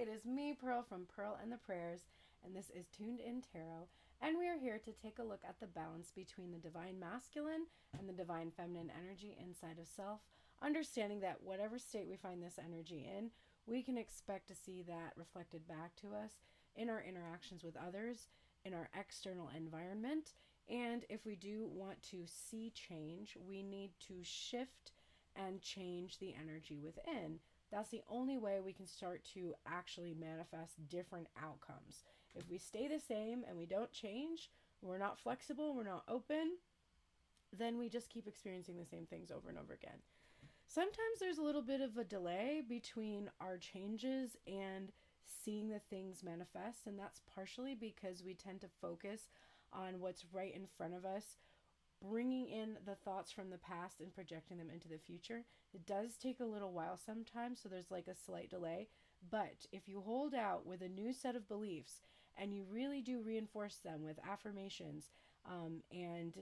It is me, Pearl, from Pearl and the Prayers, and this is Tuned In Tarot. And we are here to take a look at the balance between the divine masculine and the divine feminine energy inside of self, understanding that whatever state we find this energy in, we can expect to see that reflected back to us in our interactions with others, in our external environment. And if we do want to see change, we need to shift and change the energy within. That's the only way we can start to actually manifest different outcomes. If we stay the same and we don't change, we're not flexible, we're not open, then we just keep experiencing the same things over and over again. Sometimes there's a little bit of a delay between our changes and seeing the things manifest, and that's partially because we tend to focus on what's right in front of us, bringing in the thoughts from the past and projecting them into the future. It does take a little while sometimes, so there's like a slight delay. But if you hold out with a new set of beliefs and you really do reinforce them with affirmations and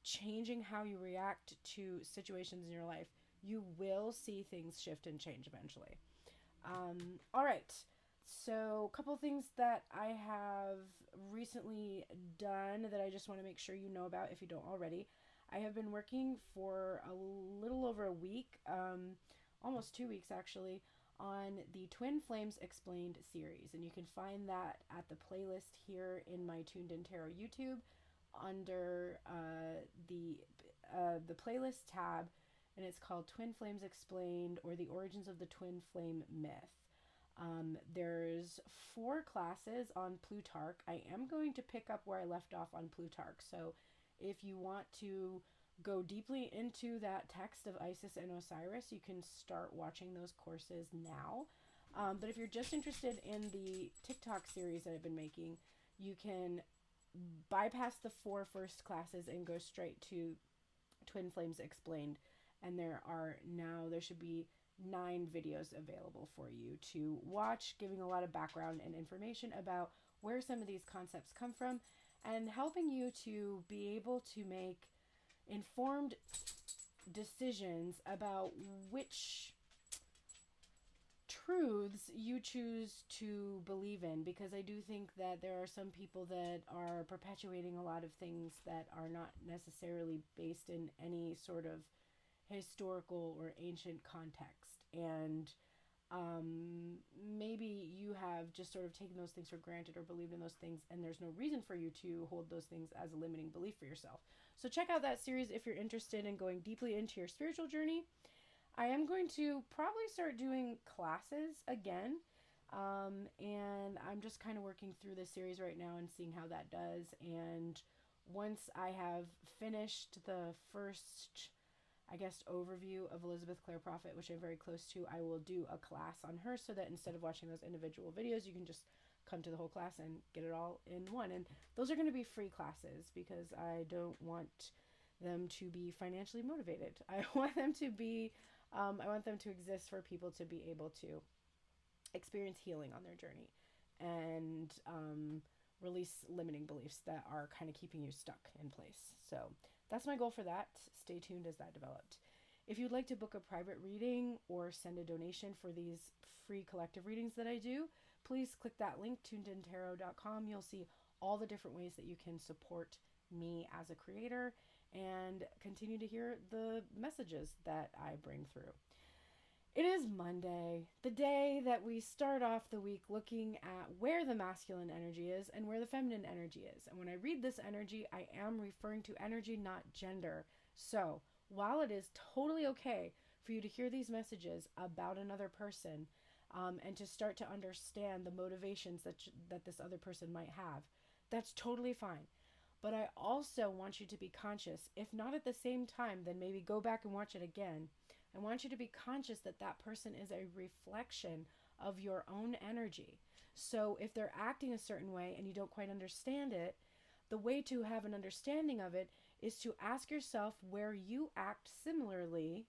changing how you react to situations in your life, you will see things shift and change eventually. All right. So a couple things that I have recently done that I just want to make sure you know about if you don't already. I have been working for a little over a week, almost 2 weeks actually, on the Twin Flames Explained series. And you can find that at the playlist here in my Tuned In Tarot YouTube under the playlist tab. And it's called Twin Flames Explained, or the Origins of the Twin Flame Myth. There's 4 classes on Plutarch. I am going to pick up where I left off on Plutarch. So if you want to go deeply into that text of Isis and Osiris, you can start watching those courses now. But if you're just interested in the TikTok series that I've been making, you can bypass the 4 first classes and go straight to Twin Flames Explained. And there should be 9 videos available for you to watch, giving a lot of background and information about where some of these concepts come from and helping you to be able to make informed decisions about which truths you choose to believe in, because I do think that there are some people that are perpetuating a lot of things that are not necessarily based in any sort of historical or ancient context, and maybe you have just sort of taken those things for granted or believed in those things, and there's no reason for you to hold those things as a limiting belief for yourself. So check out that series if you're interested in going deeply into your spiritual journey. I am going to probably start doing classes again, and I'm just kind of working through this series right now and seeing how that does. And once I have finished the first, I guess, overview of Elizabeth Clare Prophet, which I'm very close to, I will do a class on her so that instead of watching those individual videos, you can just come to the whole class and get it all in one. And those are going to be free classes because I don't want them to be financially motivated. I want them to exist for people to be able to experience healing on their journey and release limiting beliefs that are kind of keeping you stuck in place. So that's my goal for that. Stay tuned as that develops. If you'd like to book a private reading or send a donation for these free collective readings that I do, please click that link, tunedintarot.com. You'll see all the different ways that you can support me as a creator and continue to hear the messages that I bring through. It is Monday, the day that we start off the week looking at where the masculine energy is and where the feminine energy is. And when I read this energy, I am referring to energy, not gender. So while it is totally okay for you to hear these messages about another person and to start to understand the motivations that this other person might have, that's totally fine. But I also want you to be conscious, if not at the same time, then maybe go back and watch it again. I want you to be conscious that that person is a reflection of your own energy. So if they're acting a certain way and you don't quite understand it, the way to have an understanding of it is to ask yourself where you act similarly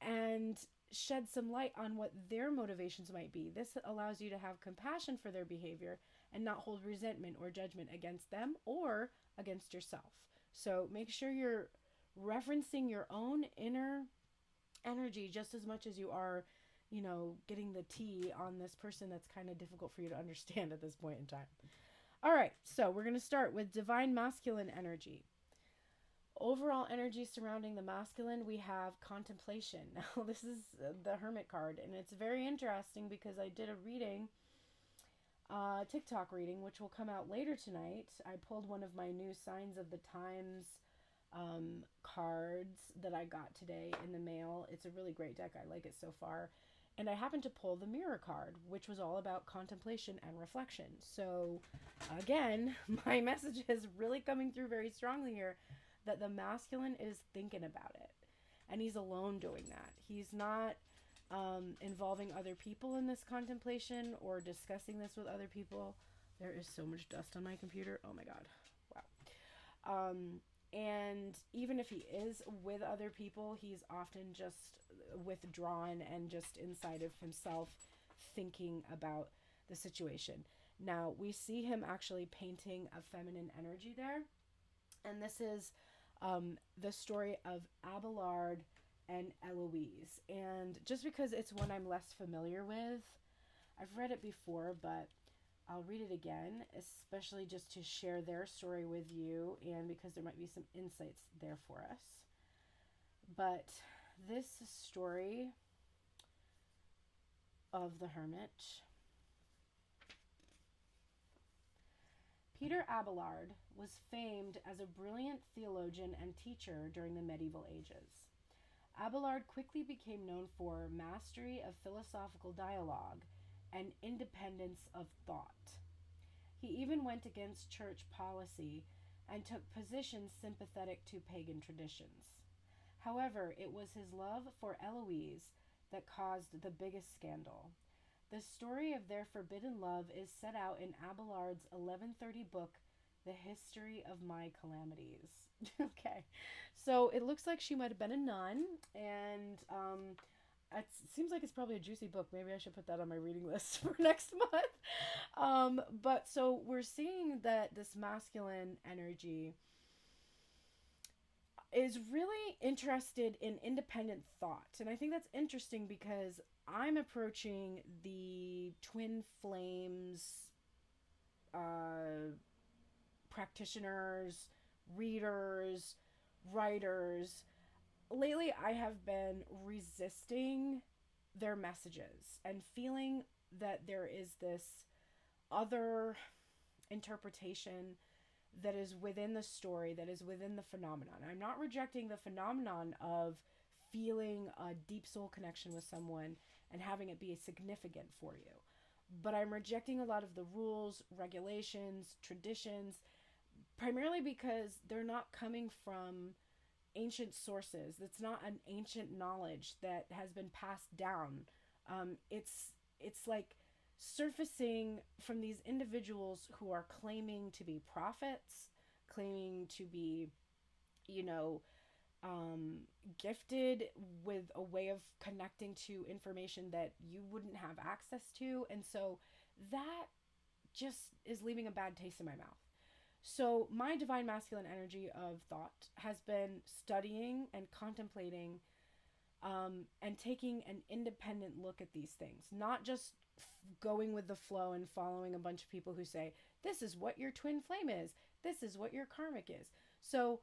and shed some light on what their motivations might be. This allows you to have compassion for their behavior and not hold resentment or judgment against them or against yourself. So make sure you're referencing your own inner energy just as much as you are getting the tea on this person that's kind of difficult for you to understand at this point in time. All right, so we're going to start with divine masculine energy. Overall energy surrounding the masculine, we have contemplation. Now, this is the Hermit card, and it's very interesting because I did a reading, TikTok reading, which will come out later tonight. I pulled one of my new Signs of the Times cards that I got today in the mail. It's a really great deck. I like it so far. And I happened to pull the Mirror card, which was all about contemplation and reflection. So, again, my message is really coming through very strongly here that the masculine is thinking about it. And he's alone doing that. He's not involving other people in this contemplation or discussing this with other people. There is so much dust on my computer. Oh my God. Wow. And even if he is with other people, he's often just withdrawn and just inside of himself thinking about the situation. Now, we see him actually painting a feminine energy there. And this is the story of Abelard and Eloise. And just because it's one I'm less familiar with, I've read it before, but I'll read it again, especially just to share their story with you and because there might be some insights there for us. But this story of the hermit, Peter Abelard was famed as a brilliant theologian and teacher during the medieval ages. Abelard quickly became known for mastery of philosophical dialogue and independence of thought. He even went against church policy and took positions sympathetic to pagan traditions. However, it was his love for Eloise that caused the biggest scandal. The story of their forbidden love is set out in Abelard's 1130 book, The History of My Calamities. Okay, so it looks like she might have been a nun, and it seems like it's probably a juicy book. Maybe I should put that on my reading list for next month. But so we're seeing that this masculine energy is really interested in independent thought. And I think that's interesting because I'm approaching the twin flames practitioners, readers, writers. Lately, I have been resisting their messages and feeling that there is this other interpretation that is within the story, that is within the phenomenon. I'm not rejecting the phenomenon of feeling a deep soul connection with someone and having it be significant for you. But I'm rejecting a lot of the rules, regulations, traditions, primarily because they're not coming from ancient sources. It's not an ancient knowledge that has been passed down. It's like surfacing from these individuals who are claiming to be prophets, claiming to be, gifted with a way of connecting to information that you wouldn't have access to. And so that just is leaving a bad taste in my mouth. So my divine masculine energy of thought has been studying and contemplating and taking an independent look at these things, not just going with the flow and following a bunch of people who say, this is what your twin flame is, this is what your karmic is. So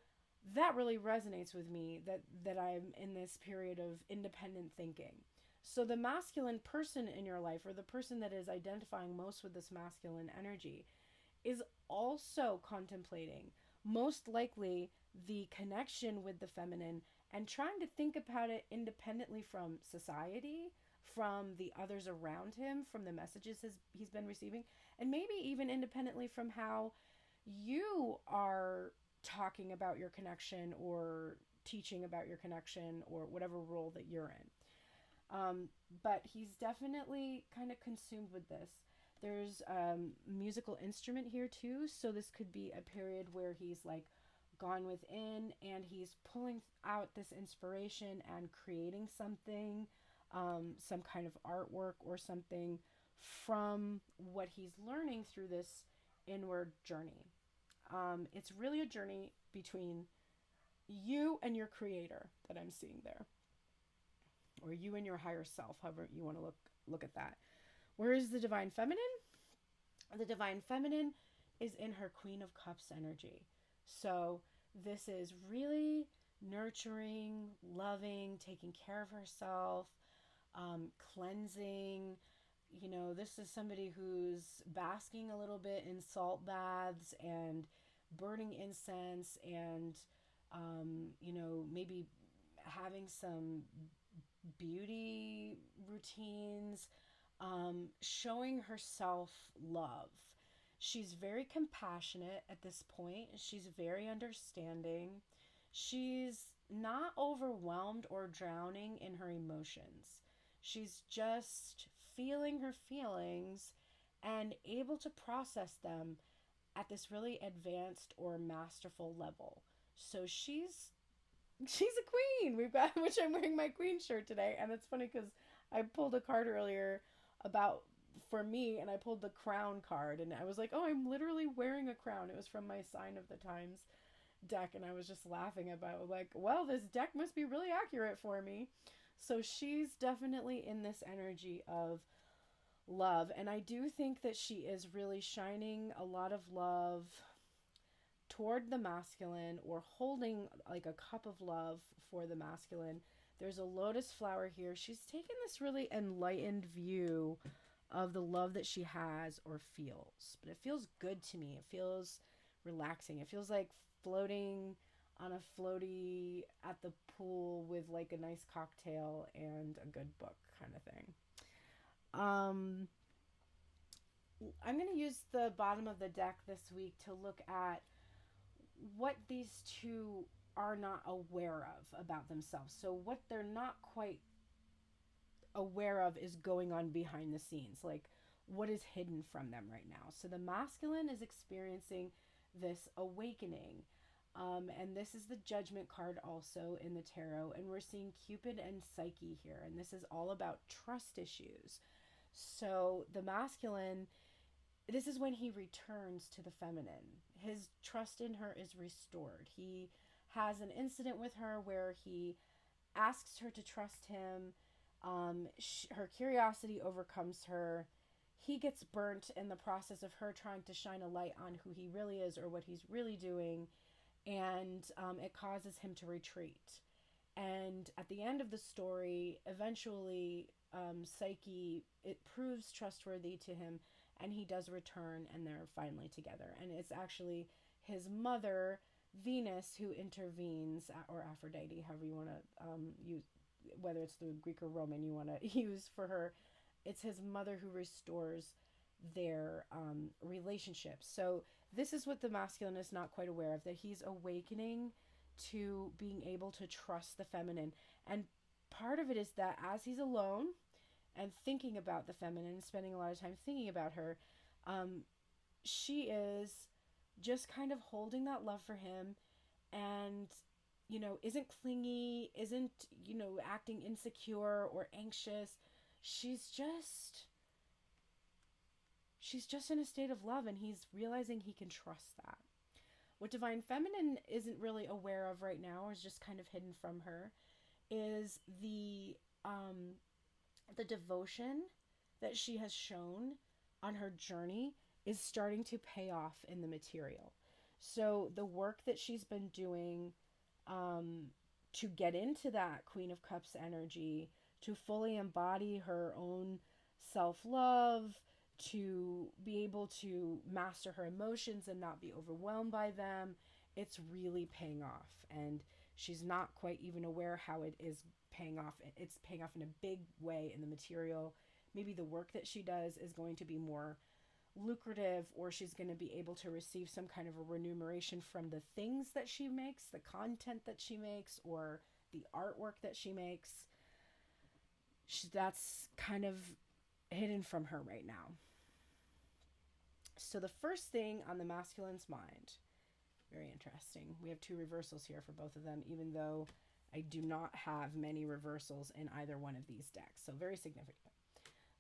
that really resonates with me, that I'm in this period of independent thinking. So the masculine person in your life, or the person that is identifying most with this masculine energy, is also contemplating, most likely, the connection with the feminine and trying to think about it independently from society, from the others around him, from the messages he's been receiving, and maybe even independently from how you are talking about your connection or teaching about your connection or whatever role that you're in. But he's definitely kind of consumed with this. There's musical instrument here too, so this could be a period where he's like gone within and he's pulling out this inspiration and creating something, some kind of artwork or something from what he's learning through this inward journey. It's really a journey between you and your creator that I'm seeing there. or you and your higher self, however you want to look at that. Where is the divine feminine? The divine feminine is in her Queen of Cups energy. So this is really nurturing, loving, taking care of herself, cleansing. You know, this is somebody who's basking a little bit in salt baths and burning incense and, maybe having some beauty routines, showing herself love. She's very compassionate at this point. She's very understanding. She's not overwhelmed or drowning in her emotions. She's just feeling her feelings and able to process them at this really advanced or masterful level. So she's a queen. We've got, which I'm wearing my queen shirt today, and it's funny because I pulled a card earlier about for me, and I pulled the crown card, and I was like, oh, I'm literally wearing a crown. It was from my Sign of the Times deck, and I was just laughing about, like, well, this deck must be really accurate for me. So she's definitely in this energy of love, and I do think that she is really shining a lot of love toward the masculine, or holding like a cup of love for the masculine. There's a lotus flower here. She's taken this really enlightened view of the love that she has or feels. But it feels good to me. It feels relaxing. It feels like floating on a floaty at the pool with like a nice cocktail and a good book kind of thing. I'm going to use the bottom of the deck this week to look at what these two are not aware of about themselves. So what they're not quite aware of is going on behind the scenes, like what is hidden from them right now. So the masculine is experiencing this awakening, and this is the Judgment card also in the tarot, and we're seeing Cupid and Psyche here, and this is all about trust issues. So the masculine, this is when he returns to the feminine. His trust in her is restored. He has an incident with her where he asks her to trust him. Her curiosity overcomes her. He gets burnt in the process of her trying to shine a light on who he really is or what he's really doing. And it causes him to retreat. And at the end of the story, eventually, Psyche, it proves trustworthy to him, and he does return, and they're finally together. And it's actually his mother, Venus, who intervenes, or Aphrodite, however you want to use, whether it's the Greek or Roman you want to use for her. It's his mother who restores their relationship. So this is what the masculine is not quite aware of, that he's awakening to being able to trust the feminine. And part of it is that as he's alone and thinking about the feminine, spending a lot of time thinking about her, she is just kind of holding that love for him, and, isn't clingy, isn't, acting insecure or anxious. She's just in a state of love, and he's realizing he can trust that. What Divine Feminine isn't really aware of right now, or is just kind of hidden from her, is the devotion that she has shown on her journey is starting to pay off in the material. So the work that she's been doing to get into that Queen of Cups energy, to fully embody her own self-love, to be able to master her emotions and not be overwhelmed by them, it's really paying off. And she's not quite even aware how it is paying off. It's paying off in a big way in the material. Maybe the work that she does is going to be more lucrative, or she's going to be able to receive some kind of a remuneration from the things that she makes, the content that she makes, or the artwork that she makes. That's kind of hidden from her right now. So the first thing on the masculine's mind, very interesting. We have two reversals here for both of them, even though I do not have many reversals in either one of these decks. So very significant.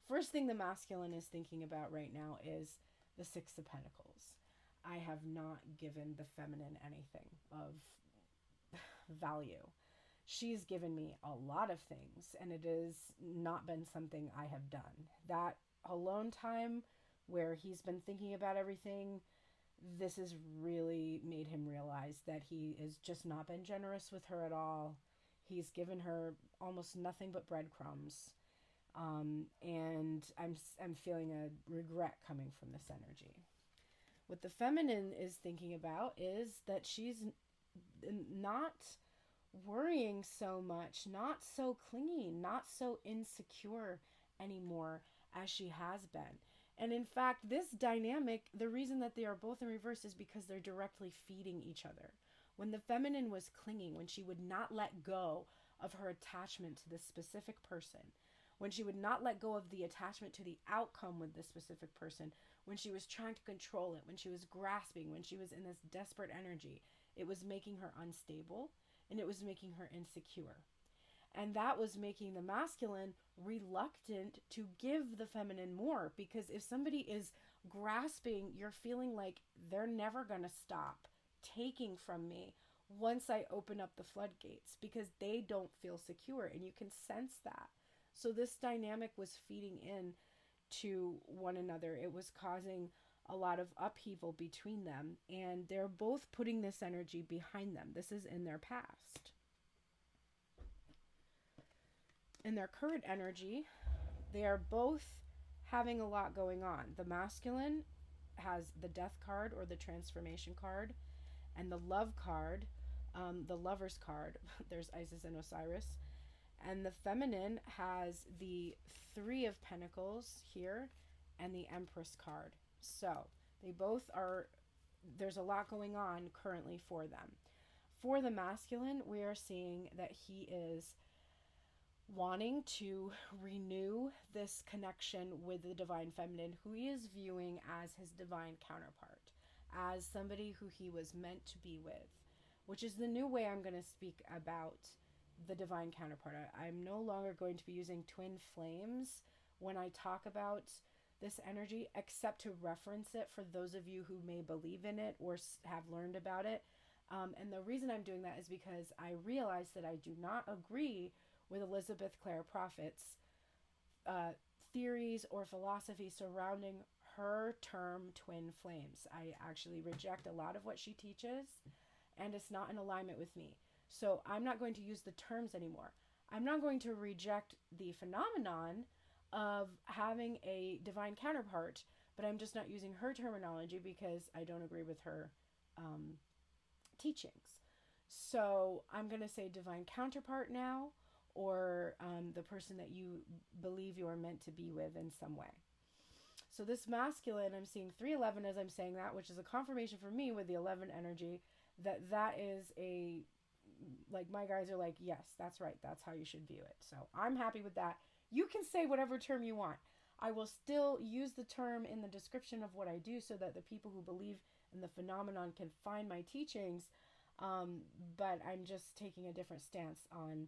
First thing the masculine is thinking about right now is the Six of Pentacles. I have not given the feminine anything of value. she's given me a lot of things, and it has not been something I have done. That alone time where he's been thinking about everything, this has really made him realize that he has just not been generous with her at all. He's given her almost nothing but breadcrumbs. And I'm feeling a regret coming from this energy. What the feminine is thinking about is that she's not worrying so much, not so clingy, not so insecure anymore as she has been. And in fact, this dynamic, the reason that they are both in reverse is because they're directly feeding each other. When the feminine was clinging, when she would not let go of her attachment to this specific person, when she would not let go of the attachment to the outcome with this specific person, when she was trying to control it, when she was grasping, when she was in this desperate energy, it was making her unstable and it was making her insecure. And that was making the masculine reluctant to give the feminine more, because if somebody is grasping, you're feeling like they're never going to stop taking from me once I open up the floodgates, because they don't feel secure, and you can sense that. So this dynamic was feeding in to one another. It was causing a lot of upheaval between them, and they're both putting this energy behind them. This is in their past. In their current energy, they are both having a lot going on. The masculine has the death card or the transformation card, and the love card, the lover's card. There's Isis and Osiris. And the feminine has the Three of Pentacles here and the Empress card. So they both are, there's a lot going on currently for them. For the masculine, we are seeing that he is wanting to renew this connection with the divine feminine, who he is viewing as his divine counterpart, as somebody who he was meant to be with, which is the new way I'm going to speak about the divine counterpart. I'm no longer going to be using twin flames when I talk about this energy, except to reference it for those of you who may believe in it or have learned about it. And the reason I'm doing that is because I realize that I do not agree with Elizabeth Clare Prophet's theories or philosophy surrounding her term twin flames. I actually reject a lot of what she teaches, and it's not in alignment with me. So I'm not going to use the terms anymore. I'm not going to reject the phenomenon of having a divine counterpart, but I'm just not using her terminology because I don't agree with her teachings. So I'm going to say divine counterpart now, or the person that you believe you are meant to be with in some way. So this masculine, I'm seeing 311 as I'm saying that, which is a confirmation for me with the 11 energy that is a, like, my guys are like, yes, that's right. That's how you should view it. So I'm happy with that. You can say whatever term you want. I will still use the term in the description of what I do so that the people who believe in the phenomenon can find my teachings. But I'm just taking a different stance on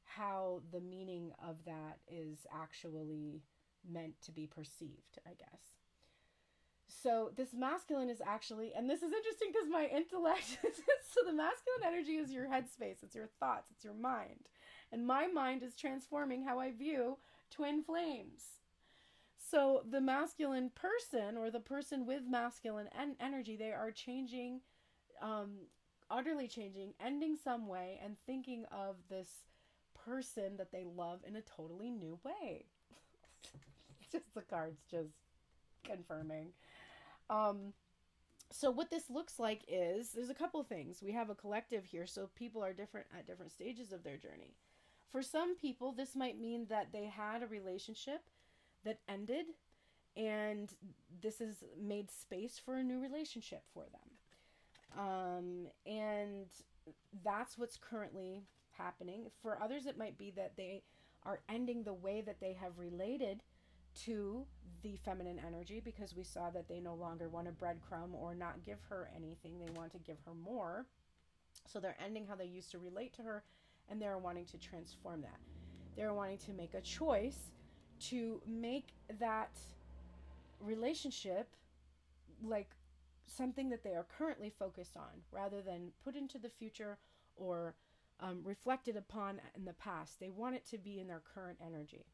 how the meaning of that is actually meant to be perceived, I guess. So this masculine is actually, and this is interesting because my intellect, so the masculine energy is your headspace, it's your thoughts, it's your mind. And my mind is transforming how I view twin flames. So the masculine person, or the person with masculine energy, they are changing, utterly changing, ending some way, and thinking of this person that they love in a totally new way. Just the cards just confirming. So what this looks like is, there's a couple things. We have a collective here, so people are different at different stages of their journey. For some people, this might mean that they had a relationship that ended, and this has made space for a new relationship for them. And that's what's currently happening. For others, it might be that they are ending the way that they have related to the feminine energy, because we saw that they no longer want a breadcrumb or not give her anything. They want to give her more. So they're ending how they used to relate to her, and they're wanting to transform that. They're wanting to make a choice to make that relationship like something that they are currently focused on, rather than put into the future or reflected upon in the past. They want it to be in their current energy.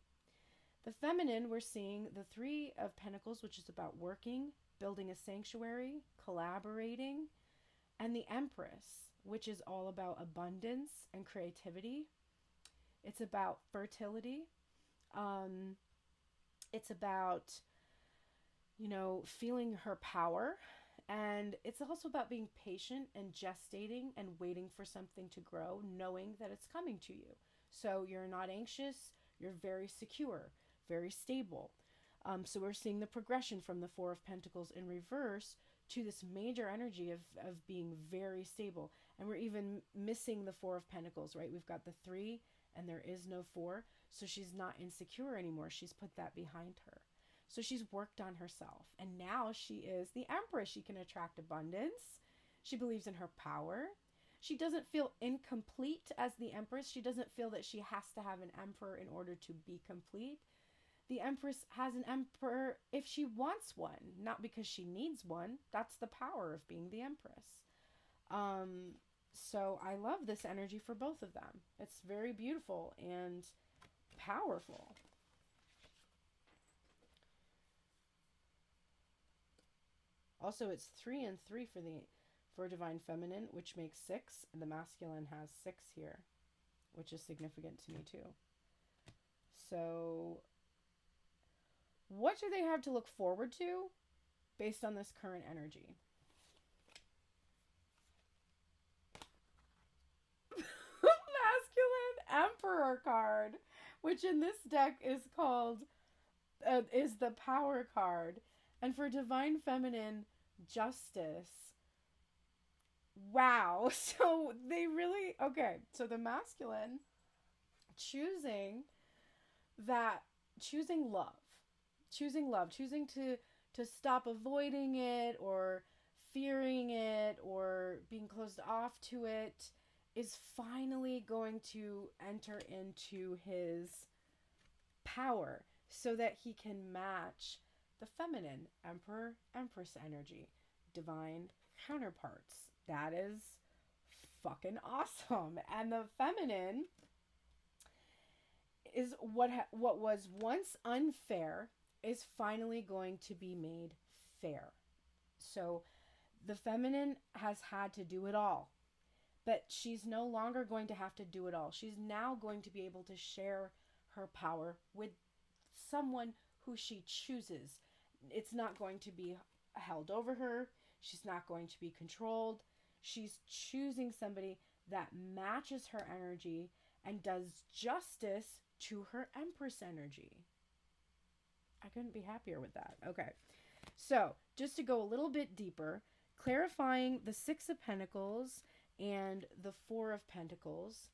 The feminine, we're seeing the Three of Pentacles, which is about working, building a sanctuary, collaborating, and the Empress, which is all about abundance and creativity. It's about fertility. It's about, feeling her power. And it's also about being patient and gestating and waiting for something to grow, knowing that it's coming to you. So you're not anxious, you're very secure, very stable. So we're seeing the progression from the Four of Pentacles in reverse to this major energy of being very stable. And we're even missing the Four of Pentacles, right? We've got the Three and there is no Four. So she's not insecure anymore. She's put that behind her. So she's worked on herself. And now she is the Empress. She can attract abundance. She believes in her power. She doesn't feel incomplete as the Empress. She doesn't feel that she has to have an emperor in order to be complete. The Empress has an emperor if she wants one, not because she needs one. That's the power of being the Empress. So I love this energy for both of them. It's very beautiful and powerful. Also, it's 3 and 3 for Divine Feminine, which makes 6. And the masculine has 6 here, which is significant to me too. So what do they have to look forward to based on this current energy? Masculine Emperor card, which in this deck is called, is the Power card. And for Divine Feminine, Justice. Wow. So they really, okay. So the masculine choosing love, choosing to stop avoiding it or fearing it or being closed off to it, is finally going to enter into his power so that he can match the feminine Emperor, Empress energy, divine counterparts. That is fucking awesome. And the feminine is what was once unfair is finally going to be made fair. So the feminine has had to do it all, but she's no longer going to have to do it all. She's now going to be able to share her power with someone who she chooses. It's not going to be held over her. She's not going to be controlled. She's choosing somebody that matches her energy and does justice to her Empress energy. I couldn't be happier with that. Okay. So just to go a little bit deeper, clarifying the 6 of Pentacles and the 4 of Pentacles,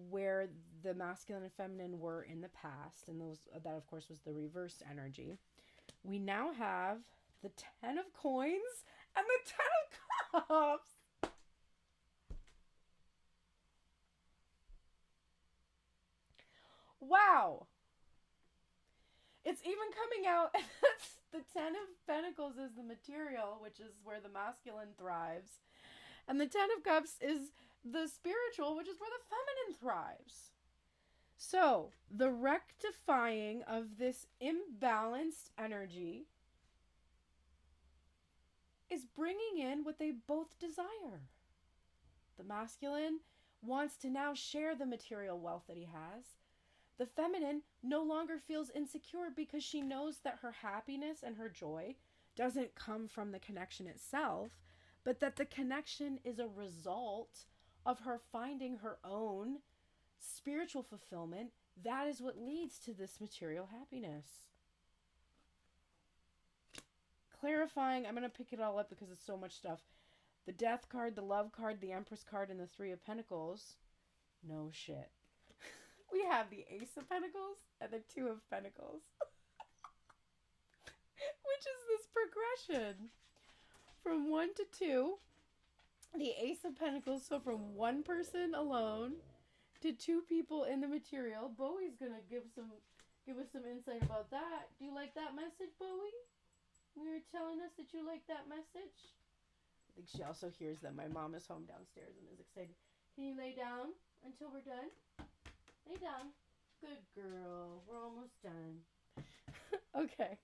where the masculine and feminine were in the past, and that of course was the reverse energy. We now have the 10 of Coins and the 10 of Cups. Wow. It's even coming out. The 10 of Pentacles is the material, which is where the masculine thrives. And the 10 of Cups is the spiritual, which is where the feminine thrives. So, the rectifying of this imbalanced energy is bringing in what they both desire. The masculine wants to now share the material wealth that he has. The feminine no longer feels insecure because she knows that her happiness and her joy doesn't come from the connection itself, but that the connection is a result of her finding her own spiritual fulfillment. That is what leads to this material happiness. Clarifying, I'm going to pick it all up because it's so much stuff. The Death card, the Love card, the Empress card, and the 3 of Pentacles. No shit. We have the Ace of Pentacles and the 2 of Pentacles. Which is this progression from 1 to 2. The Ace of Pentacles, so from one person alone to 2 people in the material. Bowie's gonna give us some insight about that. Do you like that message, Bowie? You were telling us that you like that message. I think she also hears that my mom is home downstairs and is excited. Can you lay down? until we're done. Lay down. Good girl. We're almost done. Okay.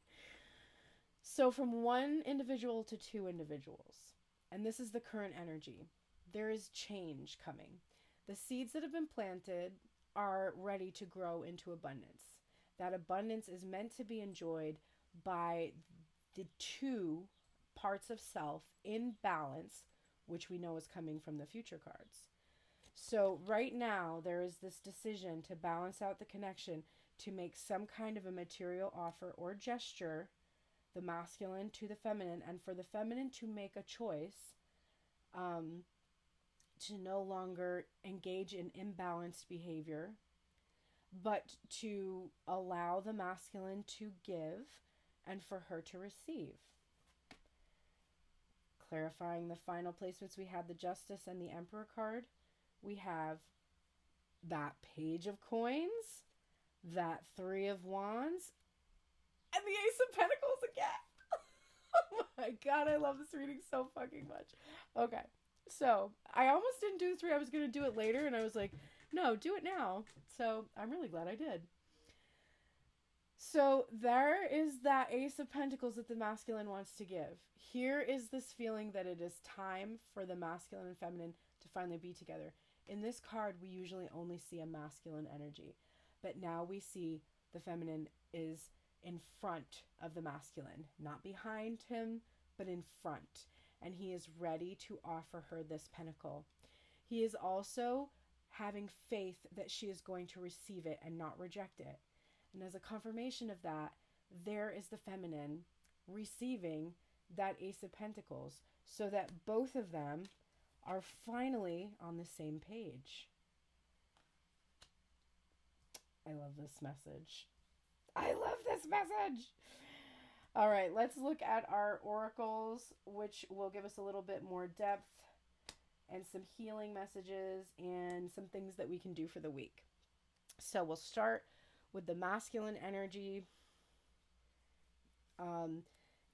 So from one individual to two individuals, and this is the current energy, there is change coming. The seeds that have been planted are ready to grow into abundance. That abundance is meant to be enjoyed by the two parts of self in balance, which we know is coming from the future cards. So right now, there is this decision to balance out the connection, to make some kind of a material offer or gesture, the masculine to the feminine, and for the feminine to make a choice to no longer engage in imbalanced behavior, but to allow the masculine to give and for her to receive. Clarifying the final placements, we had the Justice and the Emperor card. We have that Page of Coins, that Three of Wands, and the Ace of Pentacles again. Oh my god, I love this reading so fucking much. Okay, so I almost didn't do the three. I was going to do it later, and I was like, no, do it now. So I'm really glad I did. So there is that Ace of Pentacles that the masculine wants to give. Here is this feeling that it is time for the masculine and feminine to finally be together. In this card, we usually only see a masculine energy, but now we see the feminine is in front of the masculine, not behind him, but in front. And he is ready to offer her this pentacle. He is also having faith that she is going to receive it and not reject it. And as a confirmation of that, there is the feminine receiving that Ace of Pentacles, so that both of them are finally on the same page. I love this message. I love this message. All right, let's look at our oracles, which will give us a little bit more depth and some healing messages and some things that we can do for the week. So we'll start with the masculine energy.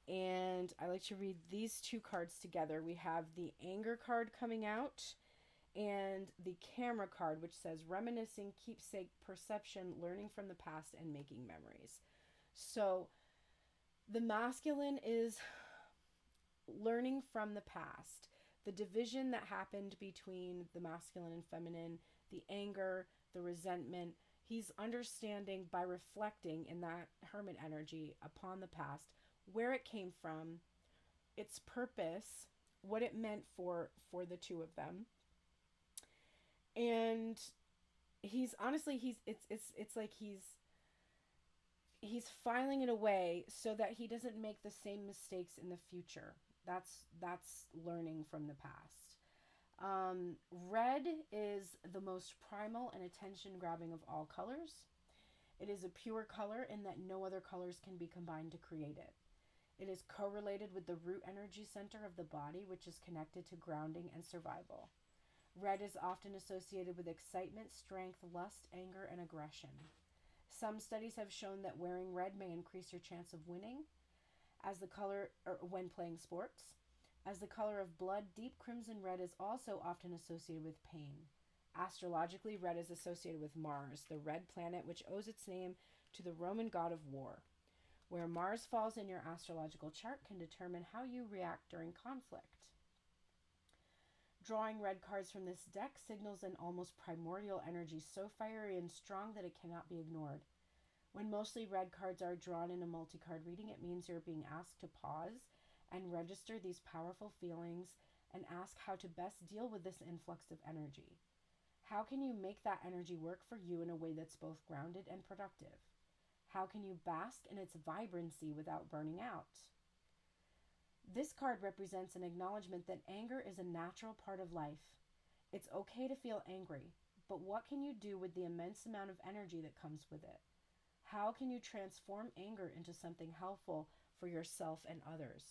And I like to read these two cards together. We have the Anger card coming out and the Camera card, which says reminiscing, keepsake, perception, learning from the past, and making memories. So the masculine is learning from the past. The division that happened between the masculine and feminine, the anger, the resentment, he's understanding by reflecting in that Hermit energy upon the past, where it came from, its purpose, what it meant for the two of them. And he's honestly, it's like he's filing it away so that he doesn't make the same mistakes in the future. That's learning from the past. Red is the most primal and attention-grabbing of all colors. It is a pure color in that no other colors can be combined to create it. It is correlated with the root energy center of the body, which is connected to grounding and survival. Red is often associated with excitement, strength, lust, anger, and aggression. Some studies have shown that wearing red may increase your chance of winning as the color when playing sports. As the color of blood, deep crimson red is also often associated with pain. Astrologically, red is associated with Mars, the red planet, which owes its name to the Roman god of war. Where Mars falls in your astrological chart can determine how you react during conflict. Drawing red cards from this deck signals an almost primordial energy so fiery and strong that it cannot be ignored. When mostly red cards are drawn in a multi-card reading, it means you're being asked to pause and register these powerful feelings and ask how to best deal with this influx of energy. How can you make that energy work for you in a way that's both grounded and productive? How can you bask in its vibrancy without burning out? This card represents an acknowledgement that anger is a natural part of life. It's okay to feel angry, but what can you do with the immense amount of energy that comes with it? How can you transform anger into something helpful for yourself and others?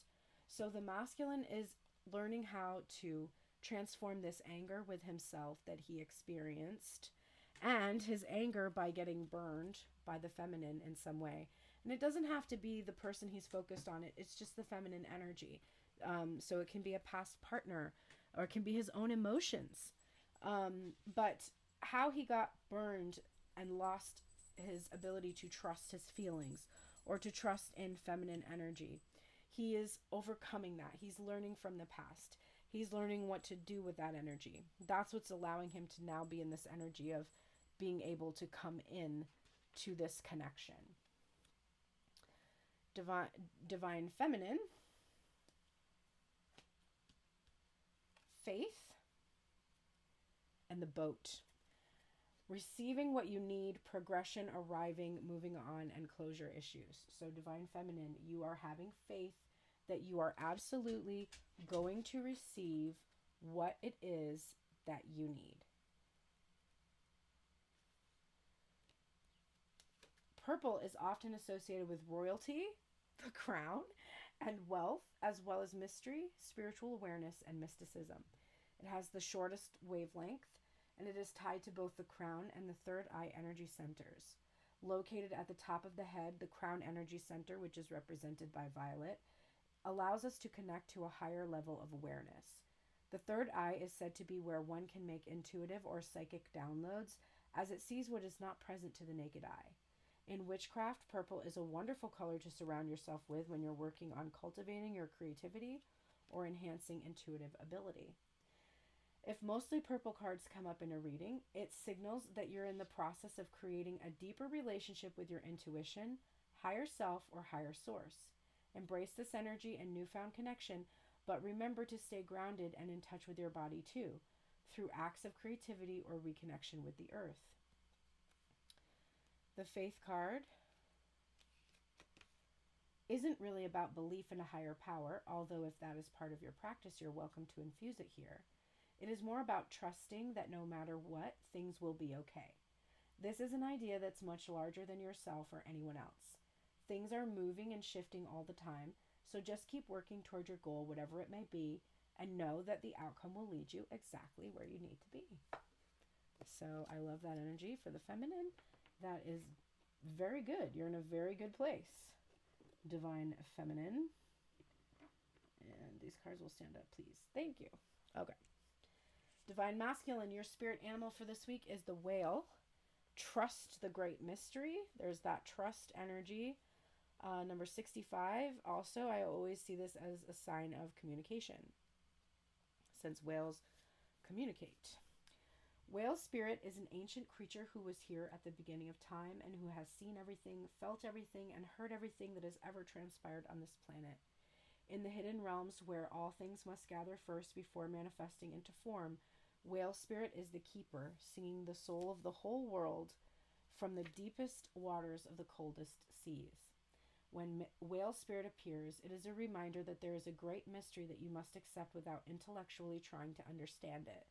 So the masculine is learning how to transform this anger with himself that he experienced and his anger by getting burned by the feminine in some way. And it doesn't have to be the person he's focused on. It's just the feminine energy. So it can be a past partner or it can be his own emotions. But how he got burned and lost his ability to trust his feelings or to trust in feminine energy. He is overcoming that. He's learning from the past. He's learning what to do with that energy. That's what's allowing him to now be in this energy of being able to come in to this connection. Divine feminine, faith, and the boat. Receiving what you need, progression, arriving, moving on, and closure issues. So divine feminine, you are having faith that you are absolutely going to receive what it is that you need. Purple is often associated with royalty, the crown, and wealth, as well as mystery, spiritual awareness, and mysticism. It has the shortest wavelength, and it is tied to both the crown and the third eye energy centers. Located at the top of the head, the crown energy center, which is represented by violet, allows us to connect to a higher level of awareness. The third eye is said to be where one can make intuitive or psychic downloads, as it sees what is not present to the naked eye. In witchcraft, purple is a wonderful color to surround yourself with when you're working on cultivating your creativity or enhancing intuitive ability. If mostly purple cards come up in a reading, it signals that you're in the process of creating a deeper relationship with your intuition, higher self, or higher source. Embrace this energy and newfound connection, but remember to stay grounded and in touch with your body too, through acts of creativity or reconnection with the earth. The faith card isn't really about belief in a higher power, although if that is part of your practice, you're welcome to infuse it here. It is more about trusting that no matter what, things will be okay. This is an idea that's much larger than yourself or anyone else. Things are moving and shifting all the time, so just keep working toward your goal, whatever it may be, and know that the outcome will lead you exactly where you need to be. So I love that energy for the feminine. That is very good. You're in a very good place. Divine feminine. And these cards will stand up, please. Thank you. Okay. Divine masculine, your spirit animal for this week is the whale. Trust the great mystery. There's that trust energy. Number 65. Also, I always see this as a sign of communication, since whales communicate. Whale spirit is an ancient creature who was here at the beginning of time and who has seen everything, felt everything, and heard everything that has ever transpired on this planet. In the hidden realms where all things must gather first before manifesting into form, whale spirit is the keeper, singing the soul of the whole world from the deepest waters of the coldest seas. When whale spirit appears, it is a reminder that there is a great mystery that you must accept without intellectually trying to understand it.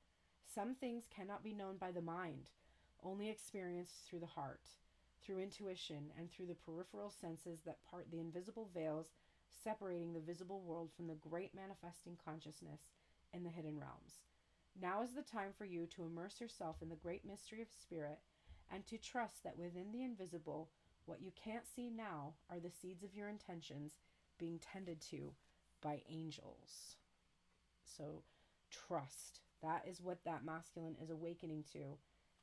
Some things cannot be known by the mind, only experienced through the heart, through intuition, and through the peripheral senses that part the invisible veils separating the visible world from the great manifesting consciousness in the hidden realms. Now is the time for you to immerse yourself in the great mystery of spirit and to trust that within the invisible, what you can't see now are the seeds of your intentions being tended to by angels. So trust. That is what that masculine is awakening to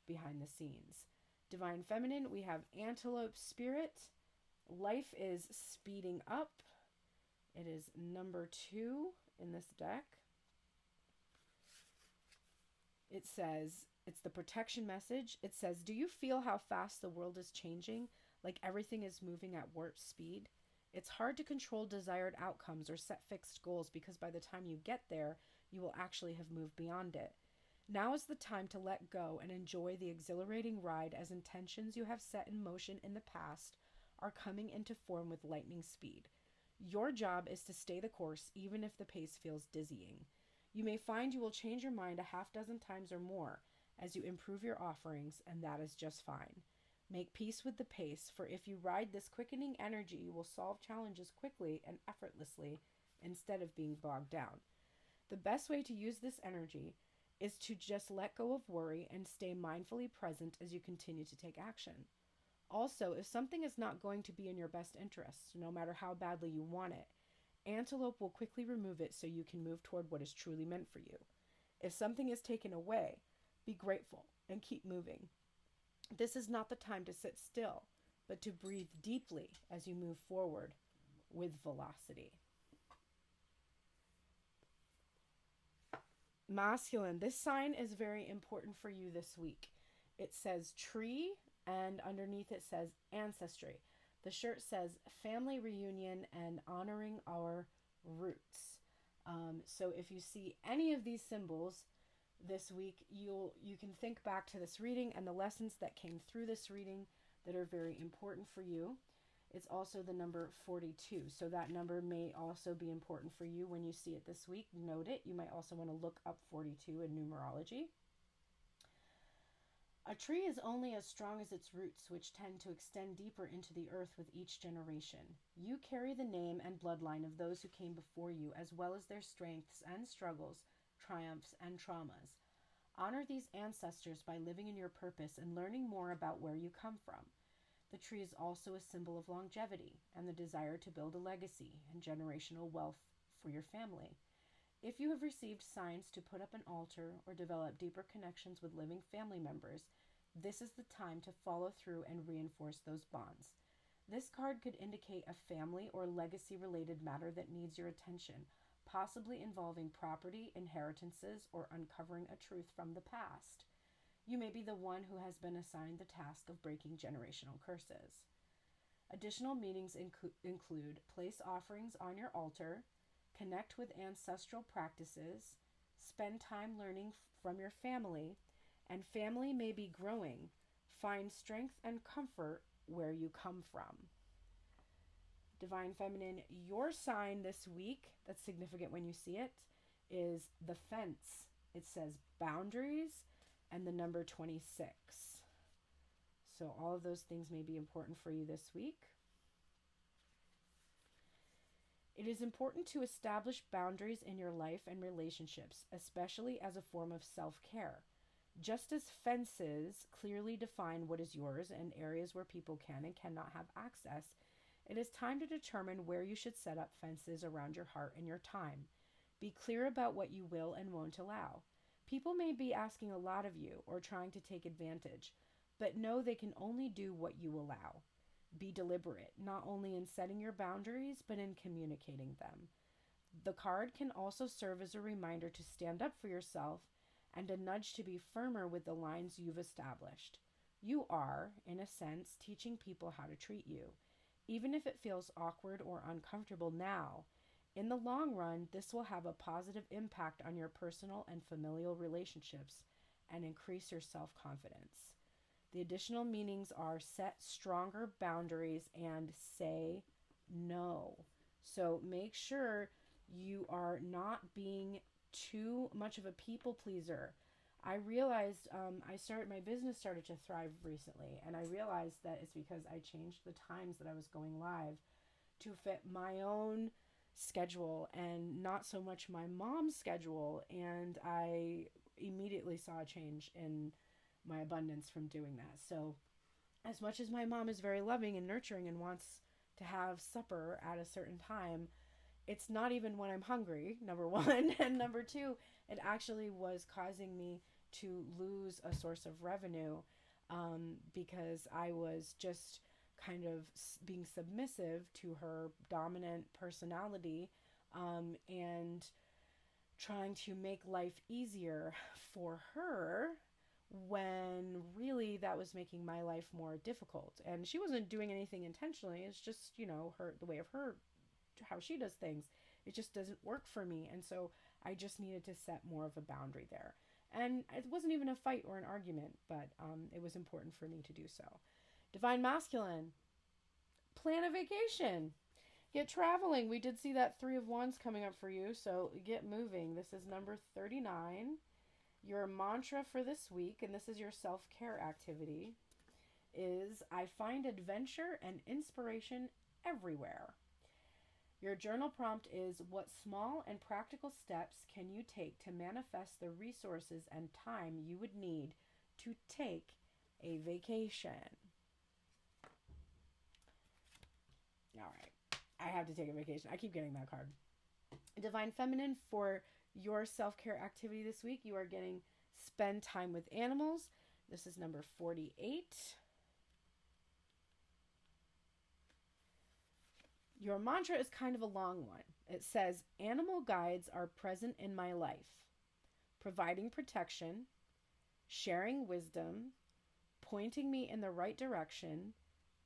behind the scenes. Divine feminine, we have antelope spirit. Life is speeding up. It is number 2 in this deck. It says, it's the protection message. It says, do you feel how fast the world is changing? Like everything is moving at warp speed? It's hard to control desired outcomes or set fixed goals because by the time you get there, you will actually have moved beyond it. Now is the time to let go and enjoy the exhilarating ride as intentions you have set in motion in the past are coming into form with lightning speed. Your job is to stay the course even if the pace feels dizzying. You may find you will change your mind a half dozen times or more as you improve your offerings, and that is just fine. Make peace with the pace, for if you ride this quickening energy, you will solve challenges quickly and effortlessly instead of being bogged down. The best way to use this energy is to just let go of worry and stay mindfully present as you continue to take action. Also, if something is not going to be in your best interest, no matter how badly you want it, Antelope will quickly remove it so you can move toward what is truly meant for you. If something is taken away, be grateful, and keep moving. This is not the time to sit still, but to breathe deeply as you move forward with velocity. Masculine, this sign is very important for you this week. It says tree, and underneath it says ancestry. The shirt says family reunion and honoring our roots. So if you see any of these symbols this week, you can think back to this reading and the lessons that came through this reading that are very important for you. It's also the number 42. So that number may also be important for you when you see it this week. Note it. You might also want to look up 42 in numerology. A tree is only as strong as its roots, which tend to extend deeper into the earth with each generation. You carry the name and bloodline of those who came before you, as well as their strengths and struggles, triumphs and traumas. Honor these ancestors by living in your purpose and learning more about where you come from. The tree is also a symbol of longevity and the desire to build a legacy and generational wealth for your family. If you have received signs to put up an altar or develop deeper connections with living family members, this is the time to follow through and reinforce those bonds. This card could indicate a family or legacy-related matter that needs your attention, possibly involving property, inheritances, or uncovering a truth from the past. You may be the one who has been assigned the task of breaking generational curses. Additional meanings include place offerings on your altar, connect with ancestral practices, spend time learning from your family, and family may be growing. Find strength and comfort where you come from. Divine Feminine, your sign this week, that's significant when you see it, is the fence. It says boundaries and the number 26. So all of those things may be important for you this week. It is important to establish boundaries in your life and relationships, especially as a form of self-care. Just as fences clearly define what is yours and areas where people can and cannot have access, it is time to determine where you should set up fences around your heart and your time. Be clear about what you will and won't allow. People may be asking a lot of you or trying to take advantage, but know they can only do what you allow. Be deliberate, not only in setting your boundaries, but in communicating them. The card can also serve as a reminder to stand up for yourself and a nudge to be firmer with the lines you've established. You are, in a sense, teaching people how to treat you. Even if it feels awkward or uncomfortable now, in the long run, this will have a positive impact on your personal and familial relationships and increase your self-confidence. The additional meanings are set stronger boundaries and say no. So make sure you are not being too much of a people pleaser. I realized my business started to thrive recently, and I realized that it's because I changed the times that I was going live to fit my own schedule and not so much my mom's schedule, and I immediately saw a change in my abundance from doing that. So as much as my mom is very loving and nurturing and wants to have supper at a certain time, it's not even when I'm hungry, number one. And number two, it actually was causing me to lose a source of revenue because I was just kind of being submissive to her dominant personality and trying to make life easier for her when really that was making my life more difficult. And she wasn't doing anything intentionally. It's just, the way of her, how she does things. It just doesn't work for me. And so I just needed to set more of a boundary there. And it wasn't even a fight or an argument, but it was important for me to do so. Divine Masculine, plan a vacation. Get traveling. We did see that 3 of Wands coming up for you, so get moving. This is number 39. Your mantra for this week, and this is your self-care activity, is I find adventure and inspiration everywhere. Your journal prompt is what small and practical steps can you take to manifest the resources and time you would need to take a vacation? All right. I have to take a vacation. I keep getting that card. Divine Feminine, for your self-care activity this week, you are getting spend time with animals, This is number 48. Your mantra is kind of a long one. It says, animal guides are present in my life, providing protection, sharing wisdom, pointing me in the right direction,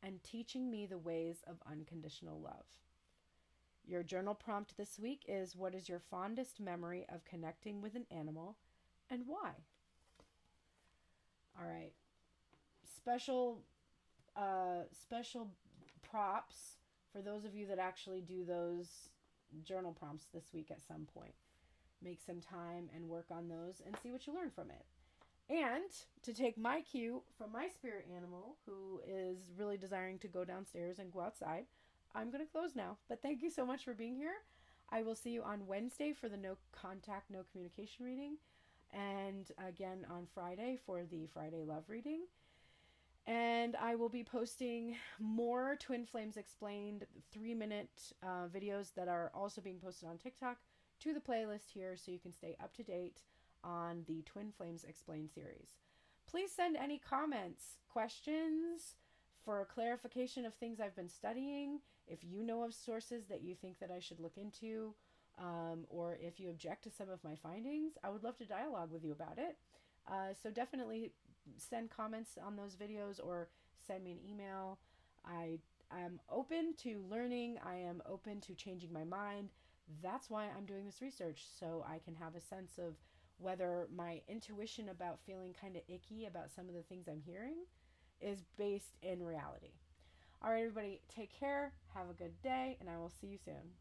and teaching me the ways of unconditional love. Your journal prompt this week is, what is your fondest memory of connecting with an animal and why? All right. Special props for those of you that actually do those journal prompts this week at some point. Make some time and work on those and see what you learn from it. And to take my cue from my spirit animal, who is really desiring to go downstairs and go outside, I'm going to close now. But thank you so much for being here. I will see you on Wednesday for the no contact, no communication reading. And again on Friday for the Friday love reading. And I will be posting more Twin Flames Explained 3-minute videos that are also being posted on TikTok to the playlist here so you can stay up to date on the Twin Flames Explained series. Please send any comments, questions, for clarification of things I've been studying. If you know of sources that you think that I should look into, or if you object to some of my findings, I would love to dialogue with you about it. So definitely send comments on those videos or send me an email. I am open to learning. I am open to changing my mind. That's why I'm doing this research, so I can have a sense of whether my intuition about feeling kind of icky about some of the things I'm hearing is based in reality. All right, everybody, take care. Have a good day, and I will see you soon.